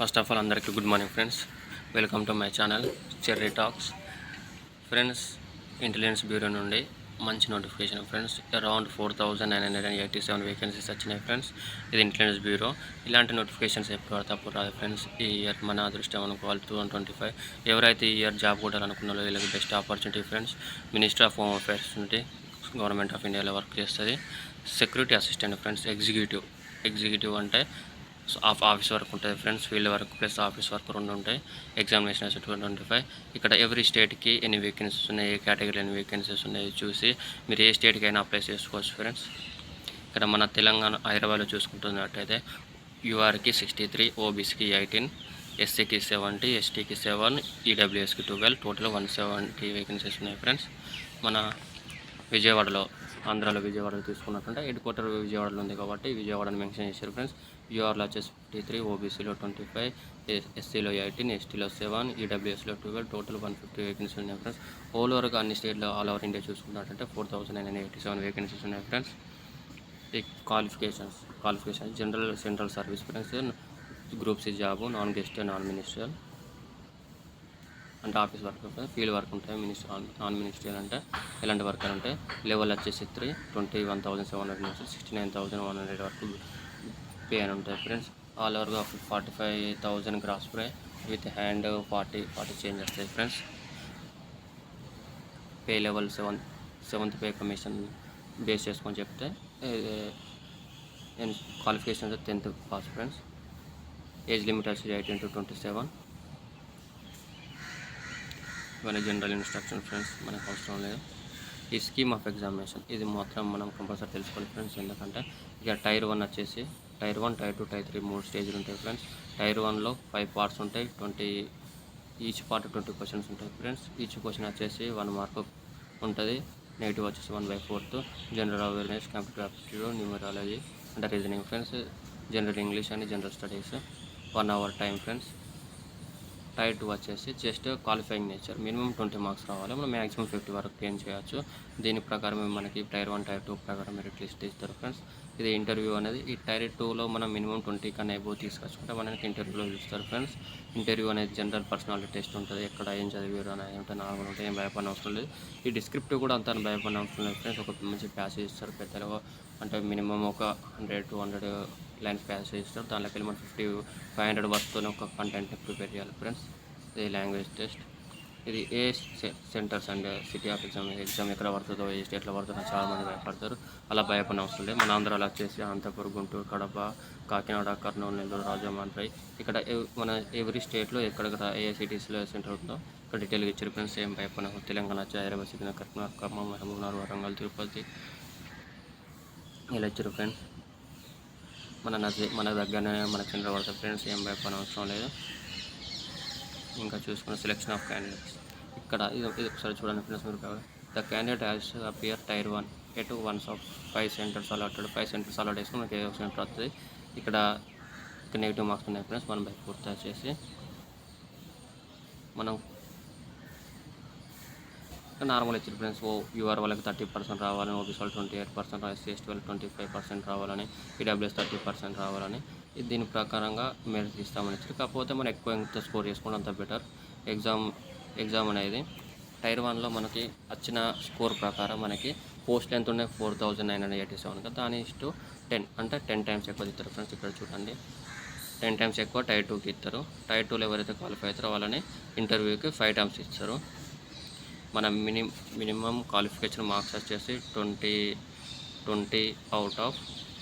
First of all అందరికీ good morning friends. Welcome to my channel cherry talks. Friends, intelligence bureau నుండి మంచి notification friends. Around 4987 vacancies వచ్చినాయి friends. ఇది intelligence bureau. ఇలాంటి notifications ఎప్పుడు పడితే అప్పుడు రాదు ఫ్రెండ్స్. ఈ ఇయర్ మన అదృష్టం అనుకోవాలి 2025. ఎవరైతే ఈ ఇయర్ జాబ్ కొట్టాలనుకున్నారో వీళ్ళకి best opportunity friends. Minister of home affairs నుండి గవర్నమెంట్ ఆఫ్ ఇండియాలో వర్క్ చేస్తుంది. Security assistant friends. ఎగ్జిక్యూటివ్ అంటే ఆఫీస్ వర్క్ ఉంటుంది friends. Field work plus office work రెండు ఉంటాయి. ఎగ్జామినేషన్ 2025. ఇక్కడ ఎవ్రీ స్టేట్కి ఎన్ని వేకెన్సీస్ ఉన్నాయి, ఏ కేటగిరీలో ఎన్ని వేకెన్సీస్ ఉన్నాయి చూసి మీరు ఏ స్టేట్కి అయినా అప్లై చేసుకోవచ్చు ఫ్రెండ్స్. ఇక్కడ మన తెలంగాణ హైదరాబాద్లో చూసుకుంటున్నట్టయితే యూఆర్కి 63, ఓబీసీకి 18, ఎస్సీకి 70, ఎస్టీకి 7, ఈడబ్ల్యూఎస్కి 12, టోటల్ 170 వేకెన్సీస్ ఉన్నాయి ఫ్రెండ్స్. మన విజయవాడలో, ఆంధ్రాలో విజయవాడలో తీసుకున్నట్టుంటే హెడ్ క్వార్టర్ విజయవాడలో ఉంది కాబట్టి విజయవాడని మెన్షన్ చేశారు ఫ్రెండ్స్. యూఆర్లో వచ్చేసి 53, ఓబీసీలో 25, ఎస్సీలో 18, ఎస్టీలో 7, ఈడబ్ల్యూఎస్లో 12, టోటల్ 150 వేకెన్సీస్ ఉన్నాయి ఫ్రెండ్స్. ఆల్ ఓవర్గా అన్ని స్టేట్లో ఆల్ ఓవర్ ఇండియా చూసుకున్నట్టంటే 4987 వేకెన్సీస్ ఉన్నాయి ఫ్రెండ్స్. ఈ qualifications general central service friends. Group C job, non guest, non ministerial అంటే ఆఫీస్ వర్క్ ఉంటుంది, ఫీల్డ్ వర్క్ ఉంటాయి. నాన్ మినిస్ట్రియల్ అంటే ఎలాంటి వర్క్ అంటే లెవెల్ వచ్చేసి 3, 21,700 నుంచి 69,100 వరకు పే అని ఉంటుంది ఫ్రెండ్స్. ఆల్ ఓవర్గా 45,000 gross pay with hand 40 change వస్తాయి friends. Pay level 7th pay commission base చేసుకొని చెప్తే qualification 10th pass friends. Age limit వచ్చి 18 to 27. ఇవన్నీ జనరల్ ఇన్స్ట్రక్షన్ ఫ్రెండ్స్, మనకు అవసరం లేదు. ఈ స్కీమ్ ఆఫ్ ఎగ్జామినేషన్ ఇది మాత్రం మనం కంపల్సరీ తెలుసుకోవాలి ఫ్రెండ్స్. ఎందుకంటే ఇక టైర్ 1 వచ్చేసి టైర్ 1, టైర్ 2, టైర్ 3 3 స్టేజ్లు ఉంటాయి ఫ్రెండ్స్. టైర్ 1లో 5 పార్ట్స్ ఉంటాయి. ఈచ్ పార్ట్ 20 క్వశ్చన్స్ ఉంటాయి ఫ్రెండ్స్. ఈచ్ క్వశ్చన్ వచ్చేసి 1 మార్క్ ఉంటుంది. నెగిటివ్ వచ్చేసి 1/4. General awareness, computer aptitude, numerology అంటే రీజనింగ్ ఫ్రెండ్స్. జనరల్ ఇంగ్లీష్ అని general studies 1 hour time friends. Tier 2 వచ్చేసి just qualifying nature, minimum 20 marks రావాలి. మనం మ్యాక్సిమం 50 వరకు గెయిన్ చేయొచ్చు. దీని ప్రకారం మనకి టైర్ 1, టైర్ 2 ప్రకారం మెరిట్ లిస్ట్ ఇస్తారు ఫ్రెండ్స్. ఇది ఇంటర్వ్యూ అనేది ఈ టైర్ 2లో మనం మినిమం 20 కన్నా ఎబో తీసుకొచ్చుకుంటే మనకి ఇంటర్వ్యూలో చూస్తారు ఫ్రెండ్స్. ఇంటర్వ్యూ అనేది జనరల్ పర్సనాలిటీ టెస్ట్ ఉంటుంది. ఎక్కడ ఏం చదివారు అనేది ఉంటుంది, నార్మల్ ఉంటుంది, ఏం భయపడిన అవసరం లేదు. ఈ డిస్క్రిప్టివ్ కూడా అంత భయపడిన అవసరం లేదు ఫ్రెండ్స్. ఒక మంచి ప్యాసేజ్ ఇస్తారు పెద్దగా, అంటే మినిమం ఒక 100 to 100 లైన్స్ ప్యాసేజ్ ఇస్తారు. దాంట్లోకి వెళ్ళి మనం 500 వర్డ్స్తో ఒక కంటెంట్ని ప్రిపేర్ చేయాలి ఫ్రెండ్స్. ఇది లాంగ్వేజ్ టెస్ట్. ఇది ఏ centres and city of exam ఎక్కడ పడుతుందో, ఏ స్టేట్లో పడుతుందో చాలామంది భయపడతారు. అలా భయపడిన అవసరం లేదు. మన ఆంధ్రాలో వచ్చేసి అనంతపురం, గుంటూరు, కడప, కాకినాడ, కర్నూలు, నెల్లూరు, రాజమండ్రి, ఇక్కడ మన ఎవ్రీ స్టేట్లో ఎక్కడ ఏ సిటీస్లో సెంటర్ ఉందో ఇక్కడ డీటెయిల్గా ఇచ్చారు ఫ్రెండ్స్. ఏం భయపడిన. తెలంగాణ వచ్చి హైదరాబాద్, సిద్దిపేట, కరీంనగర్, ఖమ్మం, మహబూబ్నగర్, వరంగల్, తిరుపతి ఇలా ఇచ్చారు ఫ్రెండ్స్. మన దగ్గరనే మనకు సెంటర్ పడుతుంది ఫ్రెండ్స్. ఏం భయపడిన అవసరం లేదు. ఇంకా చూసుకున్న సెలెక్షన్ ఆఫ్ క్యాండిడేట్స్ ఇక్కడ ఇది ఒకసారి చూడండి ఫ్రెండ్స్. మీరు the candidate has appear tier 1 at 1 of 5 centers allotted. 5 centers allot వేసుకుని మనకి ఏదో ఒక సెంటర్ వస్తుంది. ఇక్కడ నెగిటివ్ మార్క్స్ ఉన్నాయి ఫ్రెండ్స్. 1/4 వచ్చేసి మనం నార్మల్ ఇచ్చారు ఫ్రెండ్స్. యూఆర్ వాళ్ళకి 30% రావాలని, ఓబీసీ వాళ్ళు 28%, ఎస్సీ ఎస్టీ వాళ్ళకి 25% రావాలని, ఈడబ్ల్యూఎస్ 30% రావాలని దీని ప్రకారంగా మెరిట్ ఇస్తామని ఇచ్చారు. కాకపోతే మనం ఎక్కువ ఎంత స్కోర్ చేసుకుంటే అంత బెటర్. ఎగ్జామ్ అనేది టైర్ 1లో మనకి వచ్చిన స్కోర్ ప్రకారం మనకి పోస్ట్ ఎంత ఉన్నాయి 4987 కదా, దాని ఇష్టు 10 అంటే 10 times ఎక్కువ ఇస్తారు ఫ్రెండ్స్. ఇక్కడ చూడండి 10 times ఎక్కువ టైర్ 2కి ఇస్తారు. టైర్ 2లో ఎవరైతే క్వాలిఫై అవుతారో వాళ్ళని ఇంటర్వ్యూకి 5 times ఇస్తారు. మన మినిమం క్వాలిఫికేషన్ మార్క్స్ వచ్చేసి 20 out of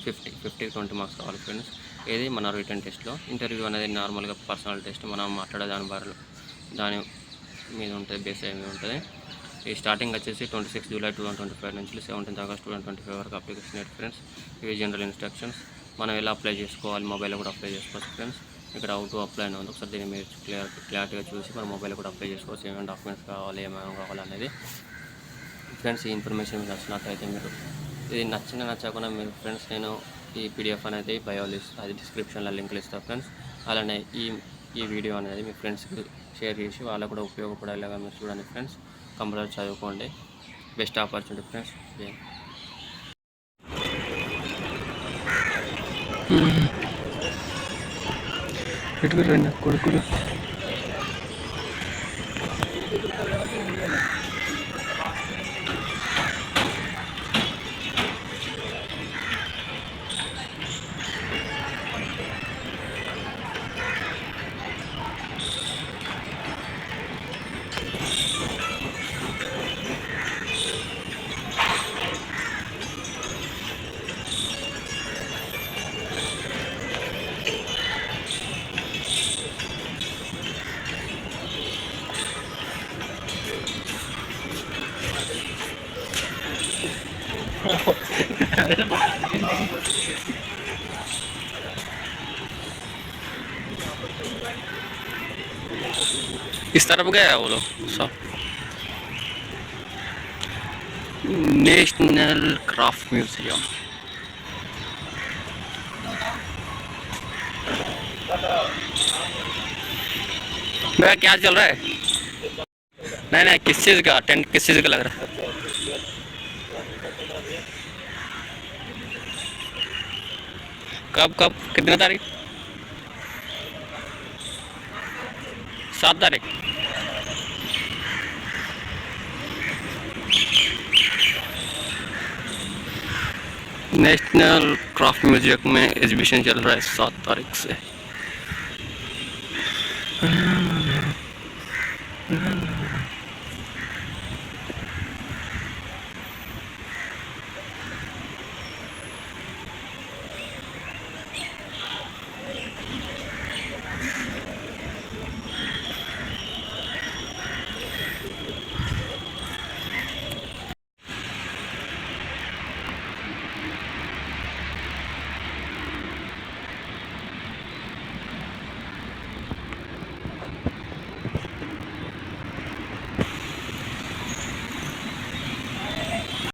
50 20 మార్క్స్ రావాలి ఫ్రెండ్స్. ఇది మన రిటర్న్ టెస్ట్లో. ఇంటర్వ్యూ అనేది నార్మల్గా పర్సనల్ టెస్ట్, మనం మాట్లాడే దాని మీద ఉంటుంది, బేస్ అయ్యి మీద ఉంటుంది. ఈ స్టార్టింగ్ వచ్చేసి 26 జూలై 2025 నుంచి 17 ఆగస్ట్ 2025 వరకు అప్లికేషన్ డేట్ ఫ్రెండ్స్. ఇవి జనరల్ ఇన్స్ట్రక్షన్స్. మనం ఎలా అప్లై చేసుకోవాలి, మొబైల్లో కూడా అప్లై చేసుకోవచ్చు ఫ్రెండ్స్. ఇక్కడ హౌ టు అప్లై అని ఉంది. ఒకసారి దీన్ని మీరు క్లారిటీగా చూసి మన మొబైల్లో కూడా అప్లై చేసుకోవచ్చు. ఏమైనా డాక్యుమెంట్స్ కావాలి, ఏమైనా కావాలనేది ఫ్రెండ్స్. ఈ ఇన్ఫర్మేషన్ మీకు నచ్చినట్లయితే మీరు ఇది నచ్చకుండా మీరు ఫ్రెండ్స్, నేను ఈ పీడిఎఫ్ అనేది అది డిస్క్రిప్షన్లో లింకులు ఇస్తాను ఫ్రెండ్స్. అలానే ఈ వీడియో అనేది మీ ఫ్రెండ్స్కి షేర్ చేసి వాళ్ళకు కూడా ఉపయోగపడేలాగా మీరు చూడండి ఫ్రెండ్స్. కంపల్సరీ చదువుకోండి. Best opportunity friends. ఇటుకు రండి కొడుకులు. इस तरफ गया वो लोग सब. National craft museum. भैया क्या चल रहा है? नहीं नहीं, किस चीज़ का टेंट, किस चीज़ का लग रहा है? कब कब कितने तारीख? 7 तारीख. नेशनल क्राफ्ट म्यूजियम में एग्जीबिशन चल रहा है 7 तारीख से.